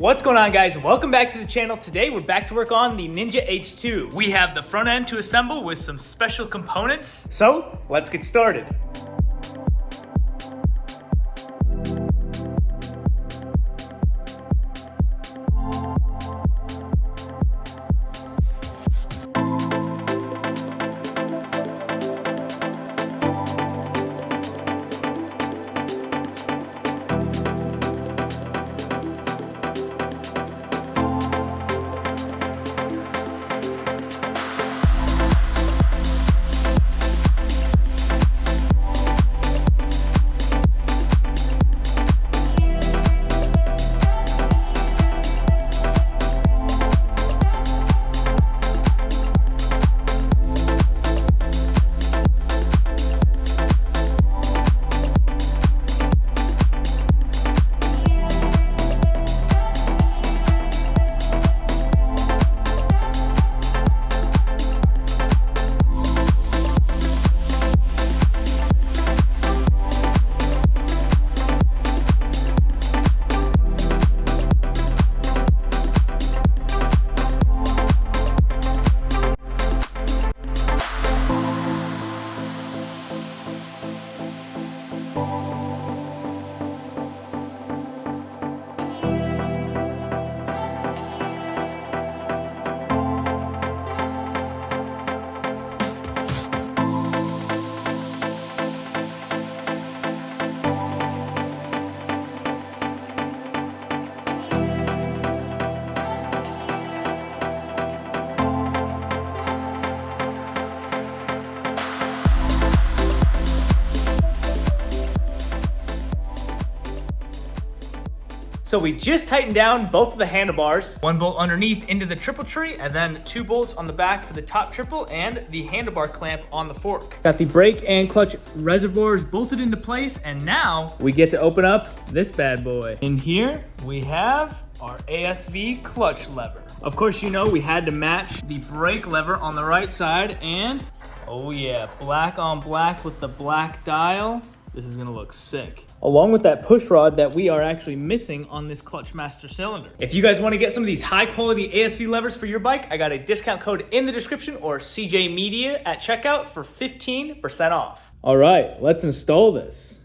What's going on, guys? Welcome back to the channel. Today we're back to work on the Ninja H2. We have the front end to assemble with some special components. So let's get started. So we just tightened down both of the handlebars. One bolt underneath into the triple tree, and then 2 bolts on the back for the top triple and the handlebar clamp on the fork. Got the brake and clutch reservoirs bolted into place, and now we get to open up this bad boy. In here, we have our ASV clutch lever. Of course, you know we had to match the brake lever on the right side, and oh yeah, black on black with the black dial. This is gonna look sick. Along with that push rod that we are actually missing on this Clutch Master cylinder. If you guys wanna get some of these high quality ASV levers for your bike, I got a discount code in the description or CJ Media at checkout for 15% off. All right, let's install this.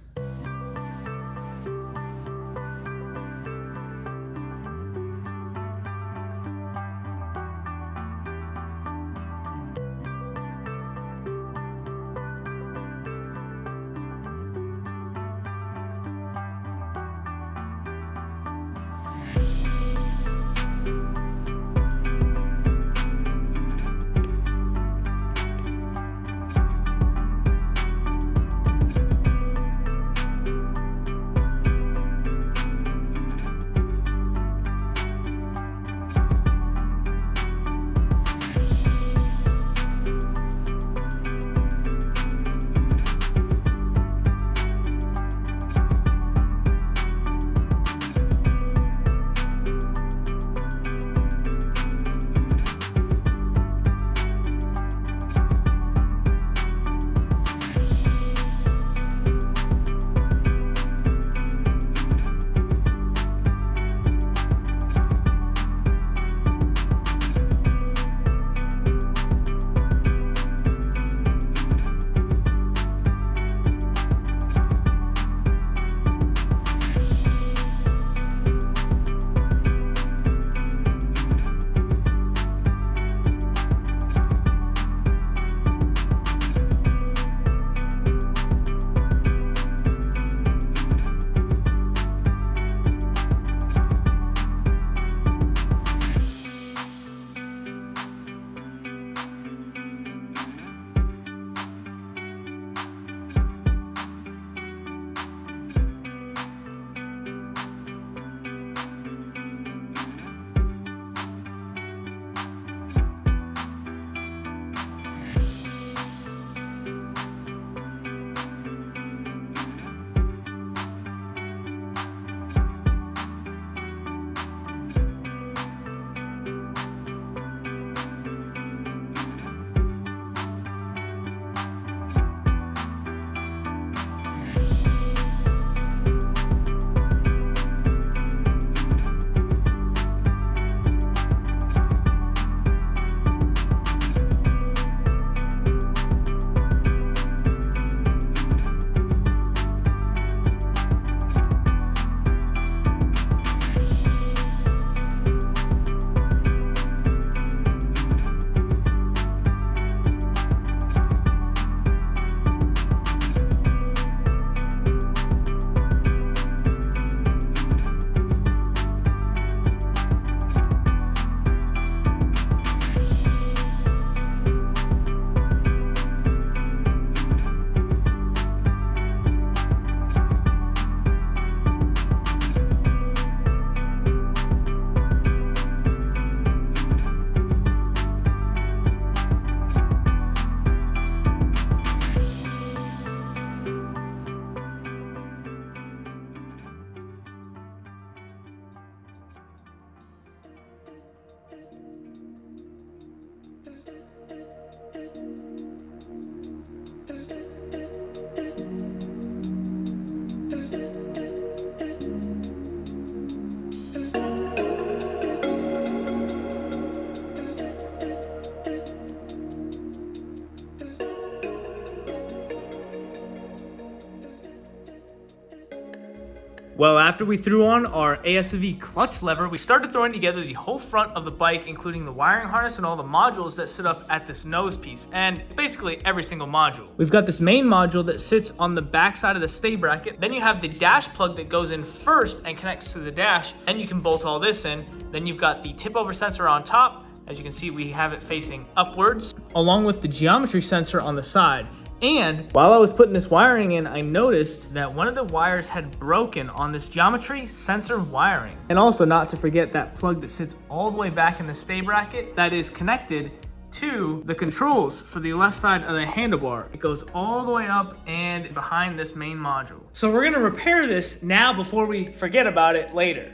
Well, after we threw on our ASV Clutch Lever, we started throwing together the whole front of the bike, including the wiring harness and all the modules that sit up at this nose piece, and it's basically every single module. We've got this main module that sits on the back side of the stay bracket. Then you have the dash plug that goes in first and connects to the dash, and you can bolt all this in. Then you've got the tip over sensor on top. As you can see, we have it facing upwards, along with the geometry sensor on the side. And while I was putting this wiring in, I noticed that one of the wires had broken on this geometry sensor wiring. And also not to forget that plug that sits all the way back in the stay bracket that is connected to the controls for the left side of the handlebar. It goes all the way up and behind this main module. So we're gonna repair this now before we forget about it later.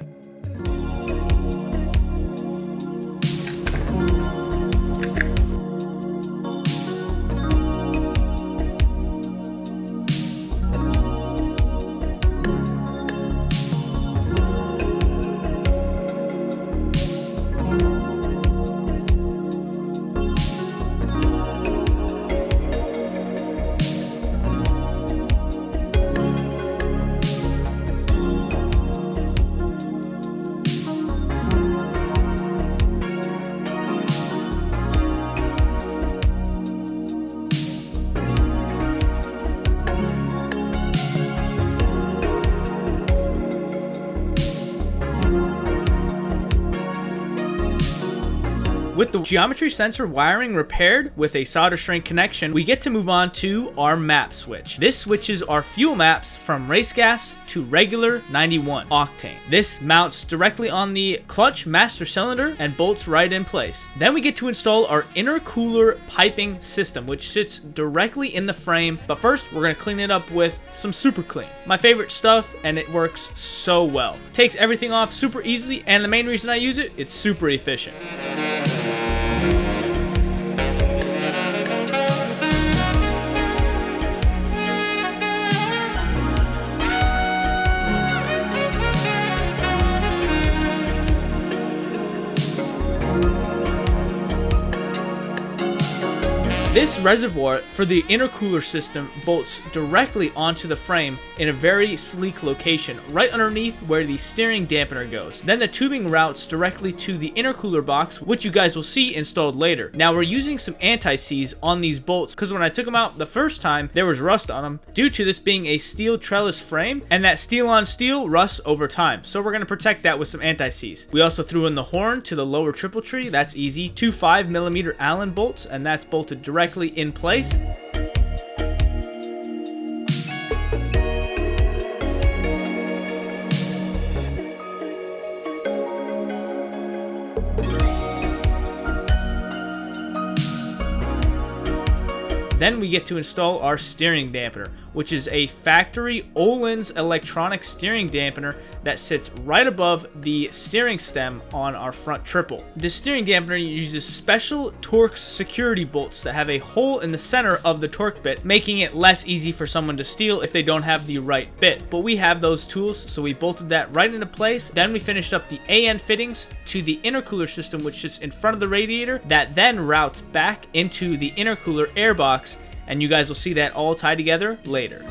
With the geometry sensor wiring repaired with a solder shrink connection, we get to move on to our map switch. This switches our fuel maps from race gas to regular 91 octane. This mounts directly on the clutch master cylinder and bolts right in place. Then we get to install our intercooler piping system, which sits directly in the frame. But first, we're gonna clean it up with some Super Clean. My favorite stuff, and it works so well. Takes everything off super easily, and the main reason I use it, it's super efficient. This reservoir for the intercooler system bolts directly onto the frame in a very sleek location, right underneath where the steering dampener goes. Then the tubing routes directly to the intercooler box, which you guys will see installed later. Now we're using some anti-seize on these bolts because when I took them out the first time, there was rust on them due to this being a steel trellis frame, and that steel on steel rusts over time. So we're going to protect that with some anti-seize. We also threw in the horn to the lower triple tree. That's easy. 2 5mm Allen bolts, and that's bolted directly in place. Then we get to install our steering dampener, which is a factory Öhlins electronic steering dampener that sits right above the steering stem on our front triple. This steering dampener uses special Torx security bolts that have a hole in the center of the torque bit, making it less easy for someone to steal if they don't have the right bit. But we have those tools, so we bolted that right into place. Then we finished up the AN fittings to the intercooler system, which sits in front of the radiator, that then routes back into the intercooler airbox, and you guys will see that all tied together later.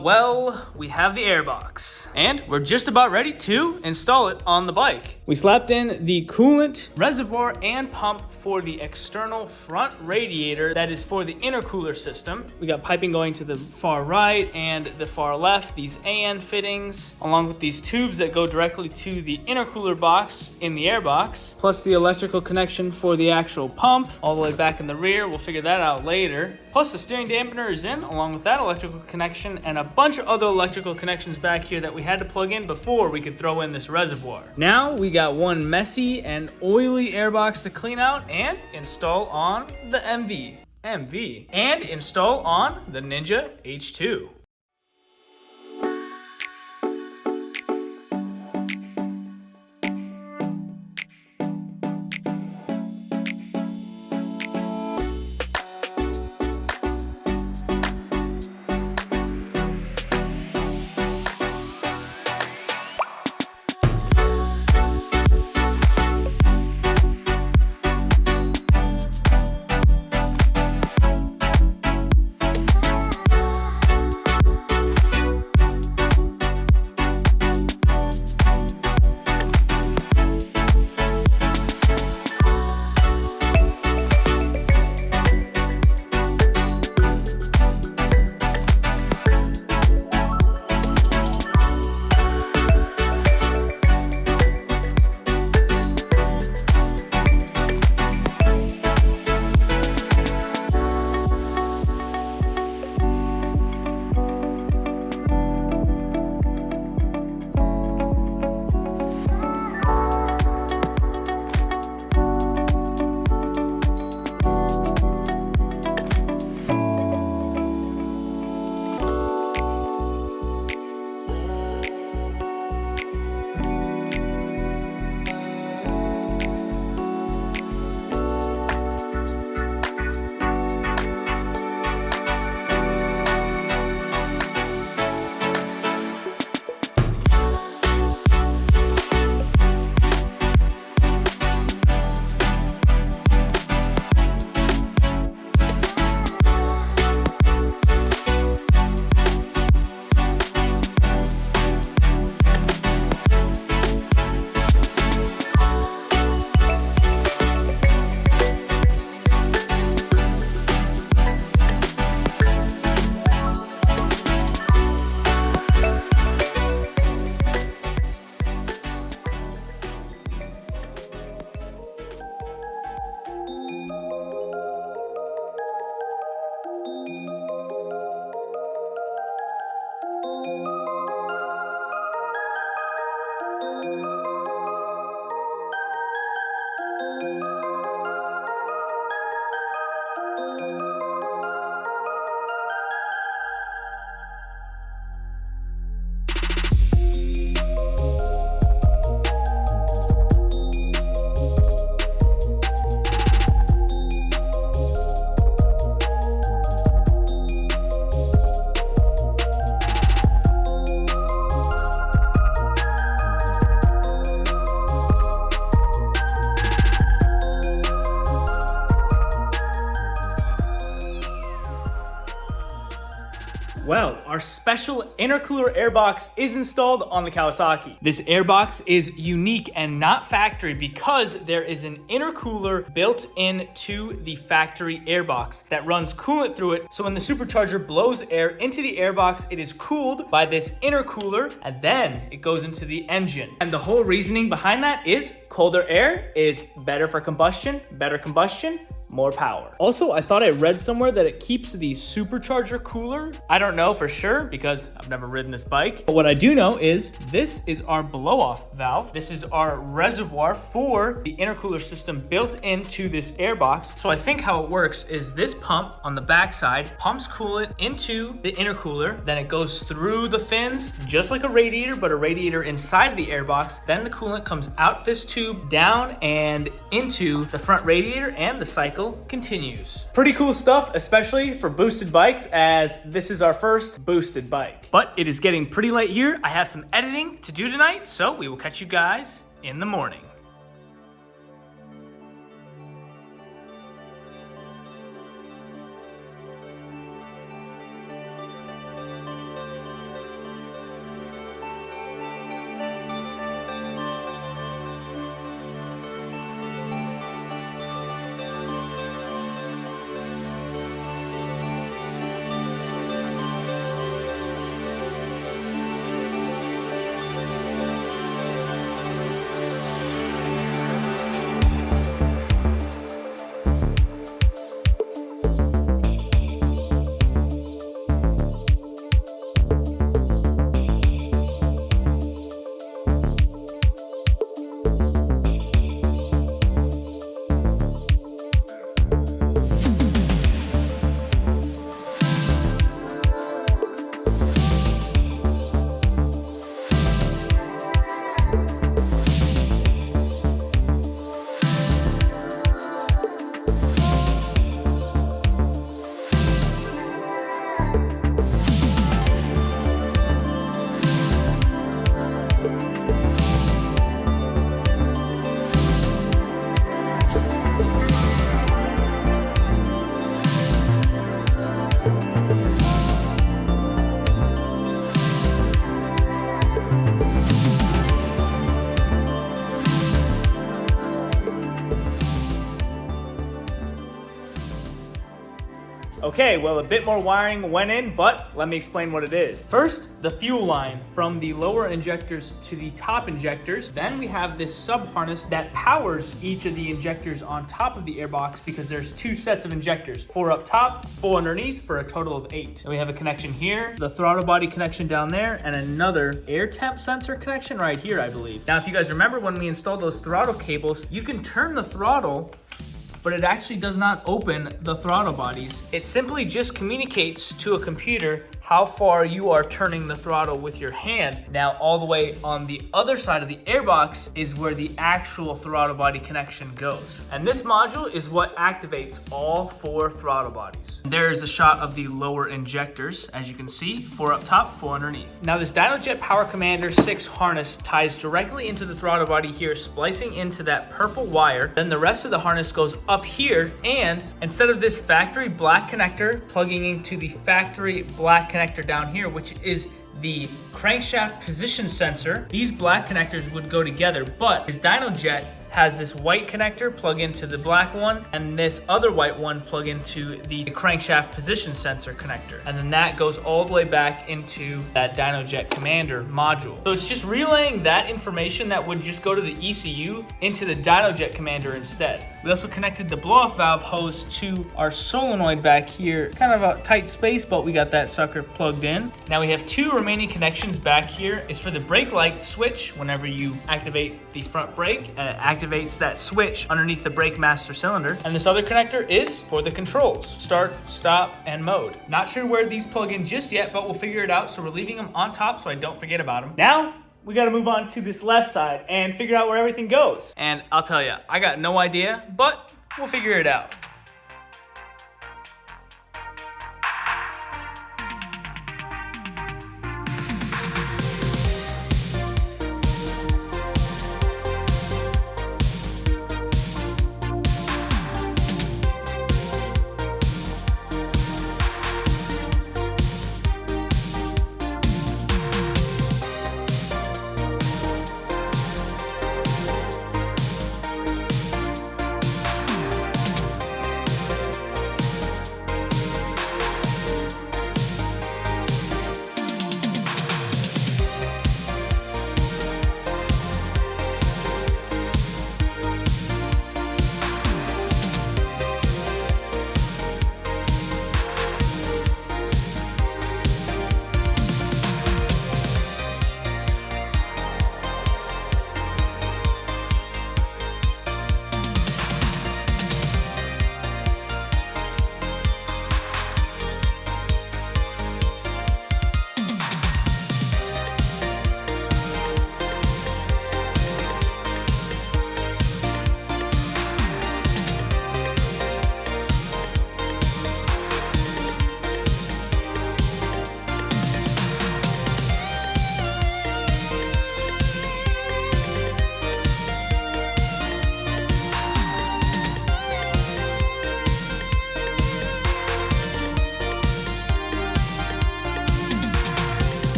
Well, we have the Airbox, and we're just about ready to install it on the bike. We slapped in the coolant reservoir and pump for the external front radiator that is for the intercooler system. We got piping going to the far right and the far left, these AN fittings, along with these tubes that go directly to the intercooler box in the Airbox, plus the electrical connection for the actual pump all the way back in the rear. We'll figure that out later. Plus the steering dampener is in, along with that electrical connection, and a bunch of other electrical connections back here that we had to plug in before we could throw in this reservoir. Now we got one messy and oily Airbox to clean out and install on the MV, and install on the Ninja H2. Well, our special intercooler airbox is installed on the Kawasaki. This airbox is unique and not factory because there is an intercooler built into the factory airbox that runs coolant through it. So when the supercharger blows air into the airbox, it is cooled by this intercooler and then it goes into the engine. And the whole reasoning behind that is colder air is better for combustion, better combustion, more power. Also, I thought I read somewhere that it keeps the supercharger cooler. I don't know for sure because I've never ridden this bike. But what I do know is this is our blow-off valve. This is our reservoir for the intercooler system built into this airbox. So I think how it works is this pump on the backside pumps coolant into the intercooler. Then it goes through the fins, just like a radiator, but a radiator inside the airbox. Then the coolant comes out this tube, down and into the front radiator, and the cycle continues. Pretty cool stuff, especially for boosted bikes, as this is our first boosted bike. But it is getting pretty late here. I have some editing to do tonight, so we will catch you guys in the morning. Okay, well, a bit more wiring went in, but let me explain what it is. First, the fuel line from the lower injectors to the top injectors. Then we have this sub harness that powers each of the injectors on top of the airbox because there's two sets of injectors, 4 up top, 4 underneath for a total of 8. And we have a connection here, the throttle body connection down there, and another air temp sensor connection right here, I believe. Now, if you guys remember when we installed those throttle cables, you can turn the throttle, but it actually does not open the throttle bodies. It simply just communicates to a computer how far you are turning the throttle with your hand. Now, all the way on the other side of the airbox is where the actual throttle body connection goes. And this module is what activates all 4 throttle bodies. There's a shot of the lower injectors, as you can see, 4 up top, 4 underneath. Now, this DynoJet Power Commander 6 harness ties directly into the throttle body here, splicing into that purple wire. Then the rest of the harness goes up here, and instead of this factory black connector plugging into the factory black connector down here, which is the crankshaft position sensor, these black connectors would go together, but this DynoJet has this white connector plug into the black one, and this other white one plug into the crankshaft position sensor connector. And then that goes all the way back into that DynoJet Commander module. So it's just relaying that information that would just go to the ECU into the DynoJet Commander instead. We also connected the blow-off valve hose to our solenoid back here. Kind of a tight space, but we got that sucker plugged in. Now we have 2 remaining connections back here. It's for the brake light switch. Whenever you activate the front brake, it activates that switch underneath the brake master cylinder. And this other connector is for the controls: start, stop, and mode. Not sure where these plug in just yet, but we'll figure it out. So we're leaving them on top so I don't forget about them. Now, we gotta move on to this left side and figure out where everything goes. And I'll tell you, I got no idea, but we'll figure it out.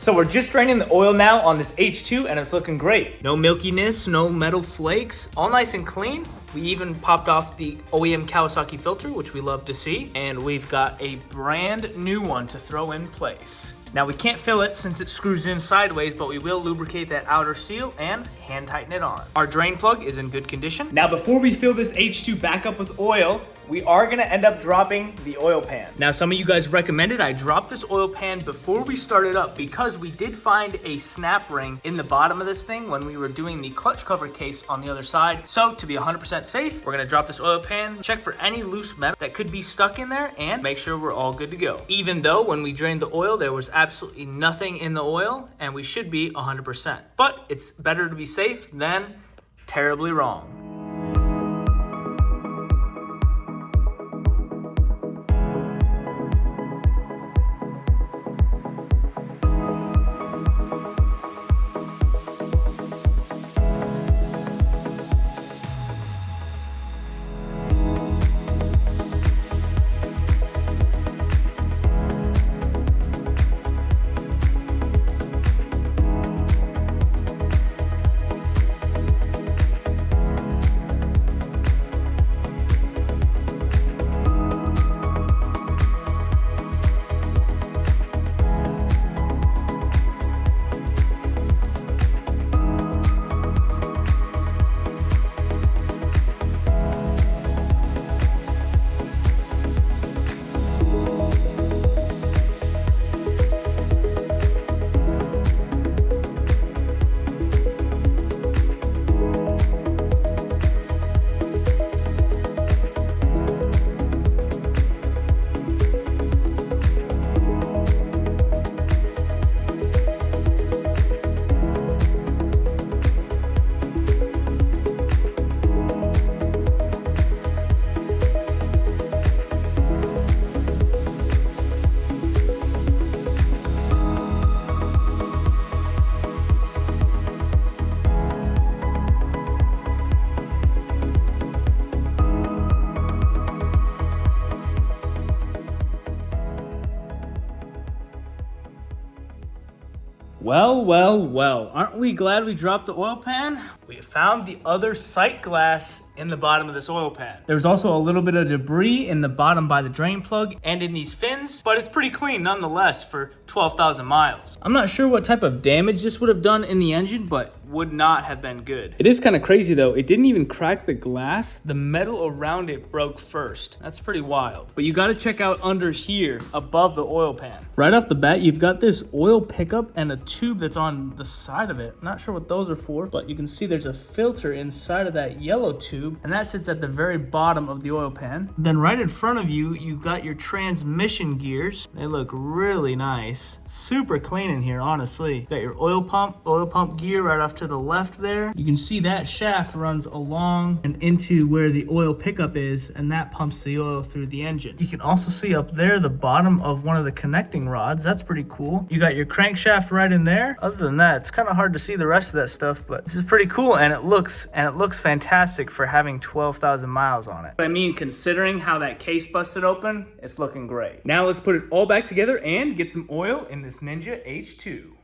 So we're just draining the oil now on this H2 and it's looking great. No milkiness, no metal flakes, all nice and clean. We even popped off the OEM Kawasaki filter, which we love to see. And we've got a brand new one to throw in place. Now we can't fill it since it screws in sideways, but we will lubricate that outer seal and hand tighten it on. Our drain plug is in good condition. Now before we fill this H2 back up with oil, we are gonna end up dropping the oil pan. Now some of you guys recommended I drop this oil pan before we start it up because we did find a snap ring in the bottom of this thing when we were doing the clutch cover case on the other side. So to be 100% safe, we're gonna drop this oil pan, check for any loose metal that could be stuck in there, and make sure we're all good to go. Even though when we drained the oil, there was absolutely nothing in the oil and we should be 100%. But it's better to be safe than terribly wrong. Well, well, well, aren't we glad we dropped the oil pan? We found the other sight glass in the bottom of this oil pan. There's also a little bit of debris in the bottom by the drain plug and in these fins, but it's pretty clean nonetheless for 12,000 miles. I'm not sure what type of damage this would have done in the engine, but would not have been good. It is kind of crazy though. It didn't even crack the glass. The metal around it broke first. That's pretty wild. But you got to check out under here above the oil pan. Right off the bat, you've got this oil pickup and a tube that's on the side of it. Not sure what those are for, but you can see there's a filter inside of that yellow tube, and that sits at the very bottom of the oil pan. Then right in front of you, you've got your transmission gears. They look really nice. Super clean in here, honestly. Got your oil pump gear right off to the left there. You can see that shaft runs along and into where the oil pickup is, and that pumps the oil through the engine. You can also see up there the bottom of one of the connecting rods. That's pretty cool. You got your crankshaft right in there. Other than that, it's kind of hard to see the rest of that stuff, but this is pretty cool, and it looks fantastic for having 12,000 miles on it. I mean, considering how that case busted open, it's looking great. Now let's put it all back together and get some oil in this Ninja H2.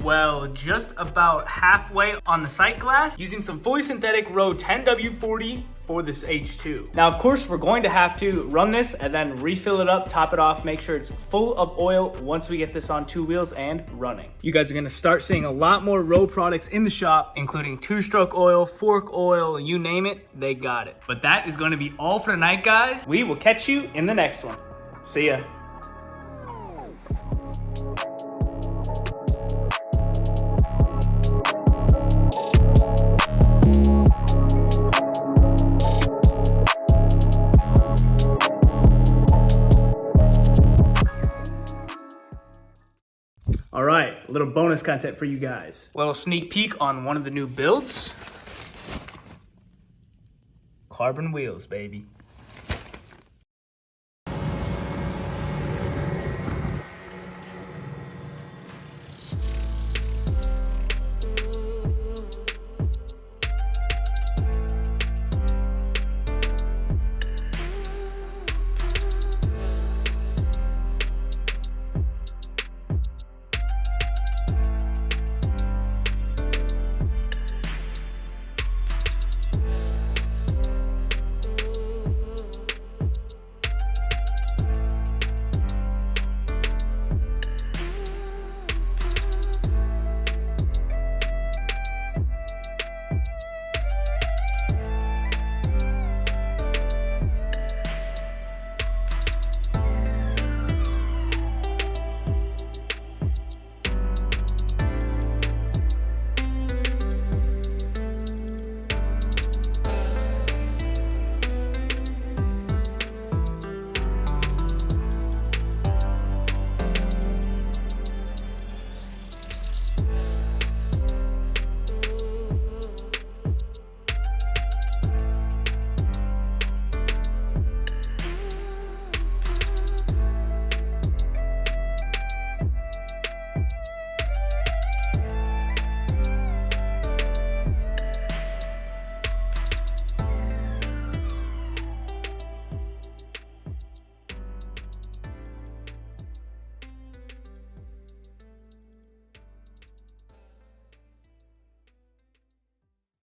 Well, just about halfway on the sight glass, using some fully synthetic row 10W40 for this H2. Now, of course, we're going to have to run this and then refill it up, top it off, make sure it's full of oil once we get this on two wheels and running. You guys are gonna start seeing a lot more row products in the shop, including two-stroke oil, fork oil, you name it, they got it. But that is gonna be all for tonight, guys. We will catch you in the next one. See ya. All right, a little bonus content for you guys. A little sneak peek on one of the new builds. Carbon wheels, baby.